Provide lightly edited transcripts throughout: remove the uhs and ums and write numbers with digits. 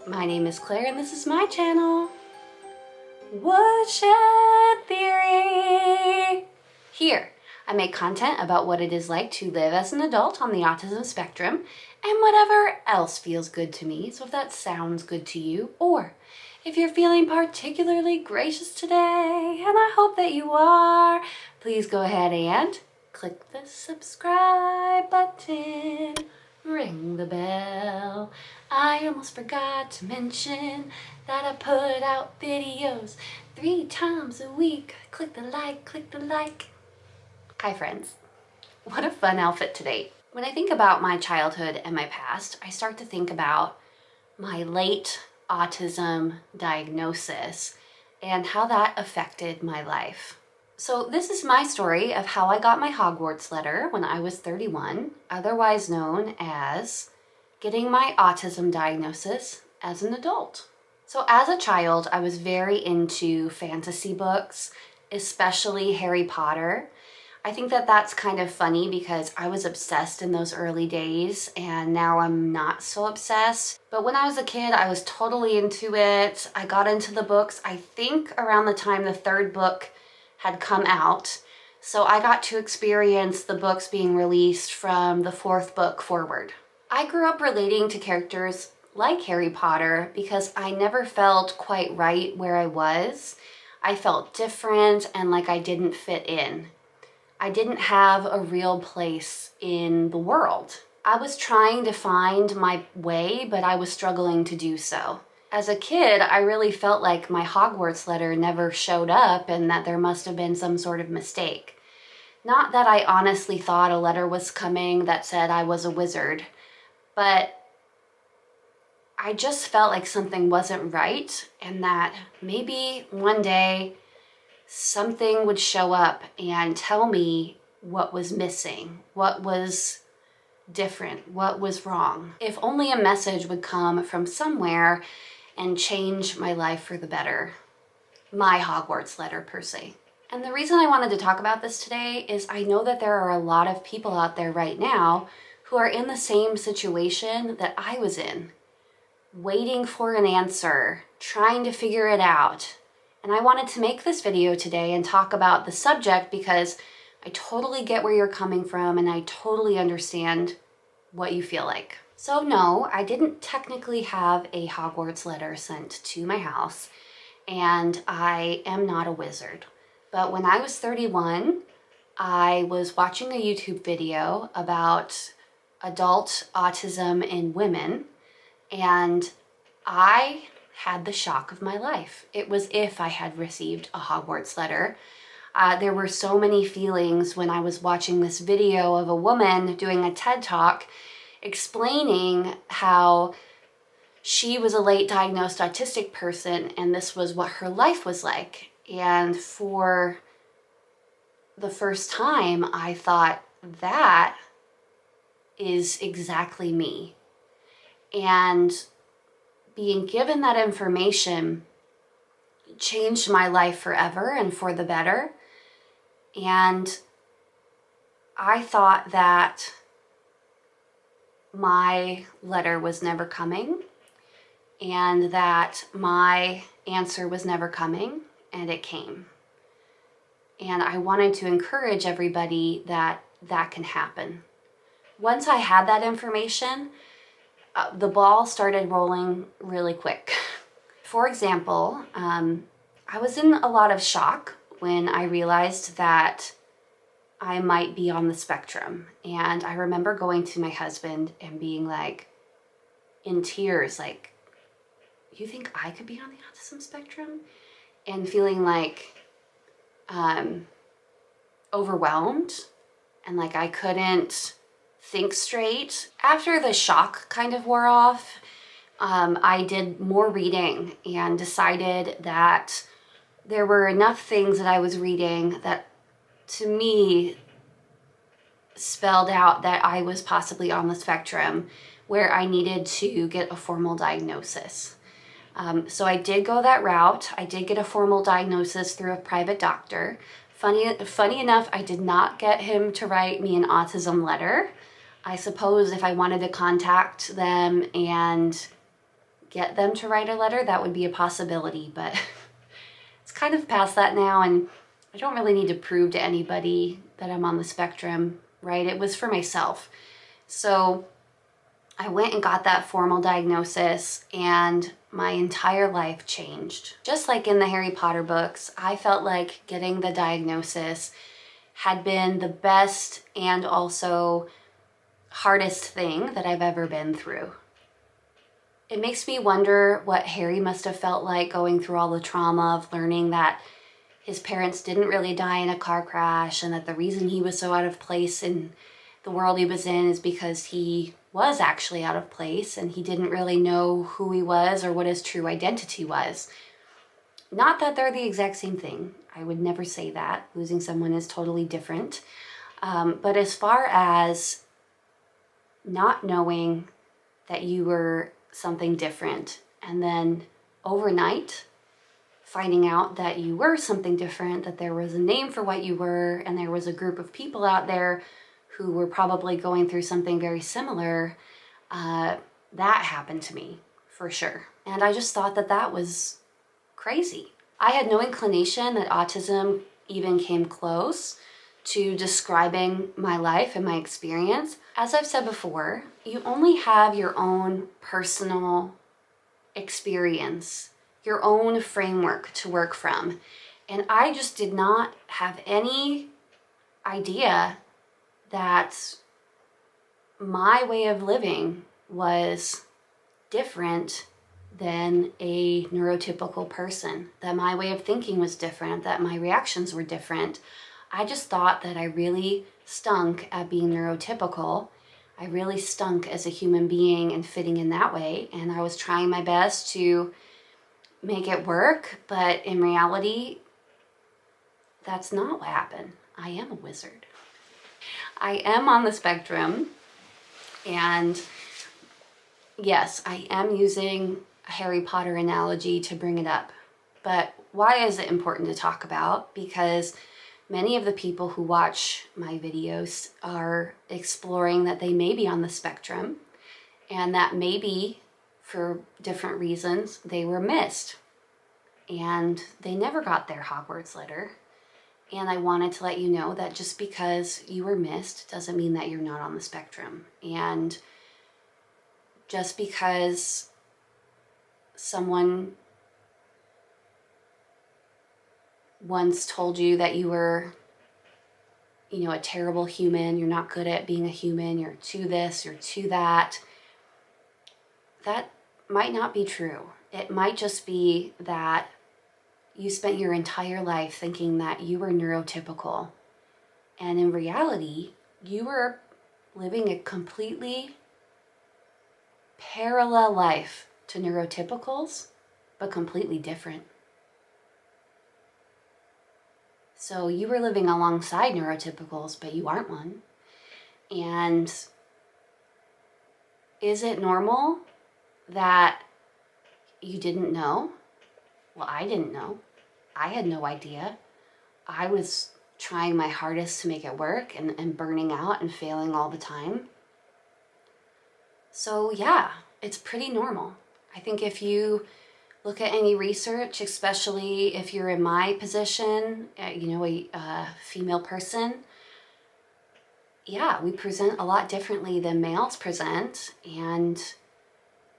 My name is Claire and this is my channel, Woodshed Theory. Here, I make content about what it is like to live as an adult on the autism spectrum and whatever else feels good to me. So if that sounds good to you, or if you're feeling particularly gracious today, and I hope that you are, please go ahead and click the subscribe button. Ring the bell. I almost forgot to mention that I put out videos 3 times a week. Click the like, click the like. Hi friends. What a fun outfit today. When I think about my childhood and my past, I start to think about my late autism diagnosis and how that affected my life. So this is my story of how I got my Hogwarts letter when I was 31, otherwise known as getting my autism diagnosis as an adult. So as a child, I was very into fantasy books, especially Harry Potter. I think that that's kind of funny because I was obsessed in those early days and now I'm not so obsessed. But when I was a kid, I was totally into it. I got into the books, I think around the time the 3rd book had come out. So I got to experience the books being released from the 4th book forward. I grew up relating to characters like Harry Potter because I never felt quite right where I was. I felt different and like I didn't fit in. I didn't have a real place in the world. I was trying to find my way, but I was struggling to do so. As a kid, I really felt like my Hogwarts letter never showed up and that there must have been some sort of mistake. Not that I honestly thought a letter was coming that said I was a wizard, but I just felt like something wasn't right and that maybe one day something would show up and tell me what was missing, what was different, what was wrong. If only a message would come from somewhere and change my life for the better. My Hogwarts letter, per se. And the reason I wanted to talk about this today is I know that there are a lot of people out there right now who are in the same situation that I was in, waiting for an answer, trying to figure it out. And I wanted to make this video today and talk about the subject because I totally get where you're coming from and I totally understand what you feel like. So no, I didn't technically have a Hogwarts letter sent to my house, and I am not a wizard. But when I was 31, I was watching a YouTube video about adult autism in women, and I had the shock of my life. It was if I had received a Hogwarts letter. There were so many feelings when I was watching this video of a woman doing a TED Talk explaining how she was a late diagnosed autistic person and this was what her life was like. And for the first time, I thought, that is exactly me. And being given that information changed my life forever and for the better. And I thought that my letter was never coming and that my answer was never coming, and it came. And I wanted to encourage everybody that that can happen. Once I had that information, the ball started rolling really quick. For example, I was in a lot of shock when I realized that I might be on the spectrum. And I remember going to my husband and being like, in tears, like, you think I could be on the autism spectrum? And feeling like overwhelmed and like I couldn't think straight. After the shock kind of wore off, I did more reading and decided that there were enough things that I was reading that to me spelled out that I was possibly on the spectrum where I needed to get a formal diagnosis. So I did go that route. I did get a formal diagnosis through a private doctor. Funny enough, I did not get him to write me an autism letter. I suppose if I wanted to contact them and get them to write a letter, that would be a possibility, but it's kind of past that now, and I don't really need to prove to anybody that I'm on the spectrum, right? It was for myself. So I went and got that formal diagnosis, and my entire life changed. Just like in the Harry Potter books, I felt like getting the diagnosis had been the best and also hardest thing that I've ever been through. It makes me wonder what Harry must have felt like going through all the trauma of learning that his parents didn't really die in a car crash, and that the reason he was so out of place in the world he was in is because he was actually out of place and he didn't really know who he was or what his true identity was. Not that they're the exact same thing. I would never say that. Losing someone is totally different. But as far as not knowing that you were something different, and then overnight finding out that you were something different, that there was a name for what you were, and there was a group of people out there who were probably going through something very similar, that happened to me for sure. And I just thought that that was crazy. I had no inclination that autism even came close to describing my life and my experience. As I've said before, you only have your own personal experience, your own framework to work from. And I just did not have any idea that my way of living was different than a neurotypical person, that my way of thinking was different, that my reactions were different. I just thought that I really stunk at being neurotypical. I really stunk as a human being and fitting in that way, and I was trying my best to make it work, but in reality, that's not what happened. I am a wizard. I am on the spectrum, and yes, I am using a Harry Potter analogy to bring it up. But why is it important to talk about? Because many of the people who watch my videos are exploring that they may be on the spectrum, and that maybe for different reasons they were missed and they never got their Hogwarts letter. And I wanted to let you know that just because you were missed doesn't mean that you're not on the spectrum. And just because someone once told you that you were, a terrible human, you're not good at being a human, you're too this, you're too that, that might not be true. It might just be that you spent your entire life thinking that you were neurotypical. And in reality, you were living a completely parallel life to neurotypicals, but completely different. So you were living alongside neurotypicals, but you aren't one. And is it normal that you didn't know? Well, I didn't know. I had no idea. I was trying my hardest to make it work and burning out and failing all the time. So yeah, it's pretty normal. I think if you look at any research, especially if you're in my position, a female person, yeah, we present a lot differently than males present, and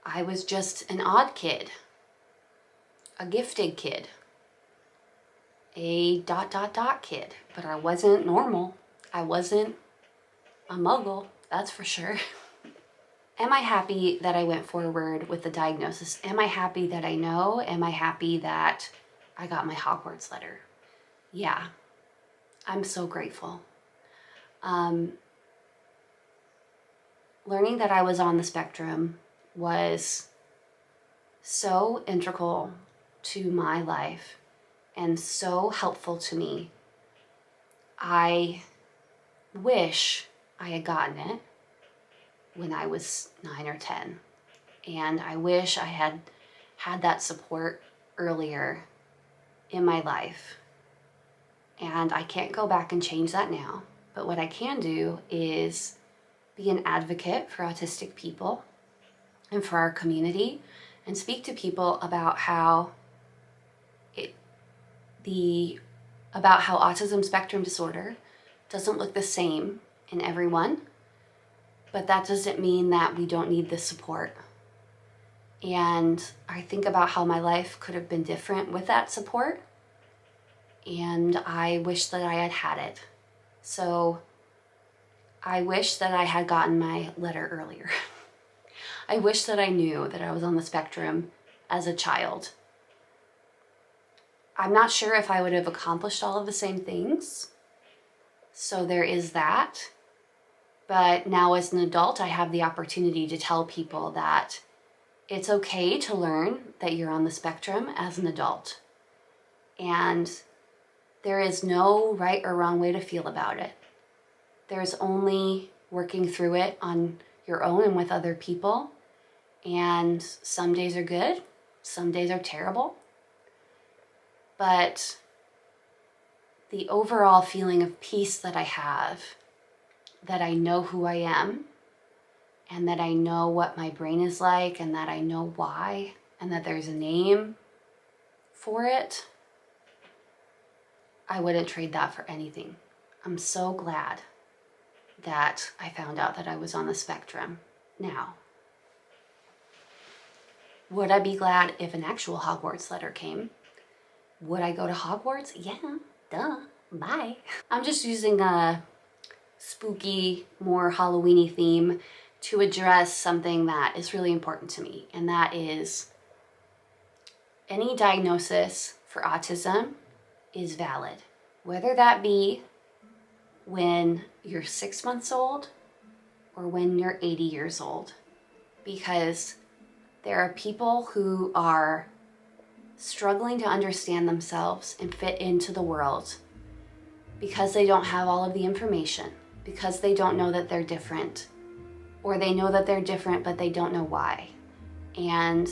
I was just an odd kid, a gifted kid, a ... kid, but I wasn't normal. I wasn't a muggle, that's for sure. Am I happy that I went forward with the diagnosis? Am I happy that I know? Am I happy that I got my Hogwarts letter? Yeah, I'm so grateful. Learning that I was on the spectrum was so integral to my life and so helpful to me. I wish I had gotten it when I was 9 or 10. And I wish I had had that support earlier in my life. And I can't go back and change that now. But what I can do is be an advocate for autistic people and for our community and speak to people about how autism spectrum disorder doesn't look the same in everyone, but that doesn't mean that we don't need the support. And I think about how my life could have been different with that support, and I wish that I had had it. So I wish that I had gotten my letter earlier. I wish that I knew that I was on the spectrum as a child. I'm not sure if I would have accomplished all of the same things. So there is that. But now as an adult, I have the opportunity to tell people that it's okay to learn that you're on the spectrum as an adult. And there is no right or wrong way to feel about it. There's only working through it on your own and with other people. And some days are good, some days are terrible. But the overall feeling of peace that I have, that I know who I am, and that I know what my brain is like, and that I know why, and that there's a name for it, I wouldn't trade that for anything. I'm so glad that I found out that I was on the spectrum. Now, would I be glad if an actual Hogwarts letter came? Would I go to Hogwarts? Yeah, duh, bye. I'm just using a spooky, more Halloween-y theme to address something that is really important to me, and that is any diagnosis for autism is valid, whether that be when you're 6 months old or when you're 80 years old, because there are people who are struggling to understand themselves and fit into the world because they don't have all of the information, because they don't know that they're different, or they know that they're different but they don't know why. And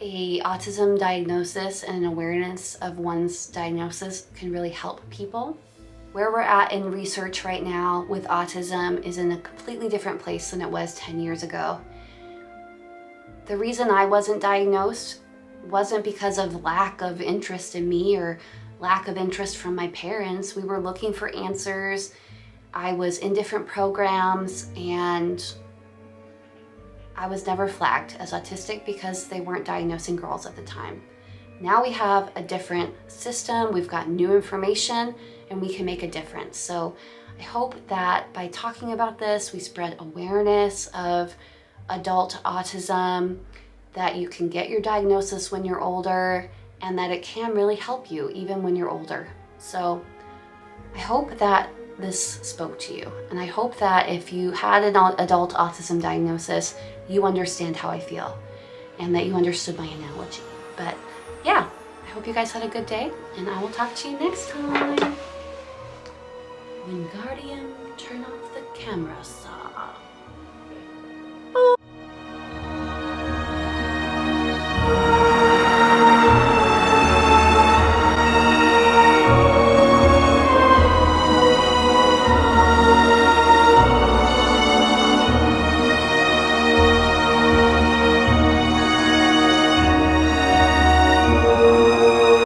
a autism diagnosis and an awareness of one's diagnosis can really help people. Where we're at in research right now with autism is in a completely different place than it was 10 years ago. The reason I wasn't diagnosed wasn't because of lack of interest in me or lack of interest from my parents. We were looking for answers. I was in different programs, and I was never flagged as autistic because they weren't diagnosing girls at the time. Now we have a different system, we've got new information, and we can make a difference. So I hope that by talking about this, we spread awareness of adult autism, that you can get your diagnosis when you're older, and that it can really help you even when you're older. So I hope that this spoke to you, and I hope that if you had an adult autism diagnosis, you understand how I feel and that you understood my analogy. But yeah, I hope you guys had a good day, and I will talk to you next time. Wingardium, turn off the camera saw.